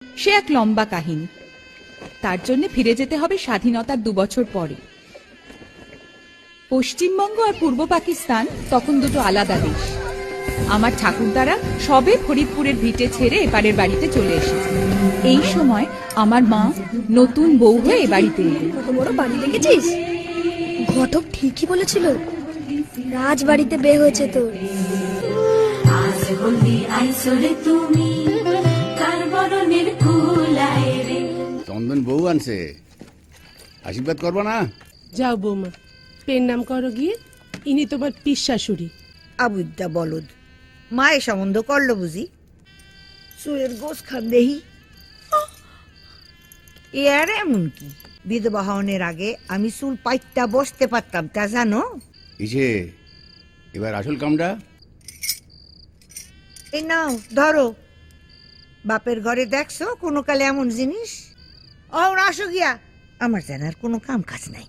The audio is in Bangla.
সে এক লম্বা কাহিনী। তার জন্য ফিরে যেতে হবে স্বাধীনতার 2 বছর পরে। পশ্চিমবঙ্গ আর পূর্ব পাকিস্তান তখন দুটো আলাদা দেশ। আমার ঠাকুরদারা সবে ফরিদপুরের ভিটে ছেড়ে এপারের বাড়িতে চলে এসেছে। এই সময় আমার মা নতুন বউ হয়ে এ বাড়িতে এলো। কত বড় বাড়ি দেখেছিস? ঘটক ঠিকই বলেছিল, রাজবাড়িতে বিয়ে হয়েছে তোর। চন্দন বউ আনছে, আশীর্বাদ করবো না? যাও বৌমা, পেন নাম করো গিয়ে। ইনি তোমার পিস শাশুড়ি। আবুদ্দা বলদ, মায়ের সম্বন্ধ করলো বুঝি? চুলের গোস খান দেহি। এ আর এমন কি, বিধবা হওয়ার আগে আমি চুল পাইটটা বসতে পারতাম, তা জানো? ইসে এবার আসল কামটা। এই নাও ধরো, বাপের ঘরে দেখছো কোনো কালে এমন জিনিস? আসো গিয়া, আমার জানার কোনো কাম কাজ নাই।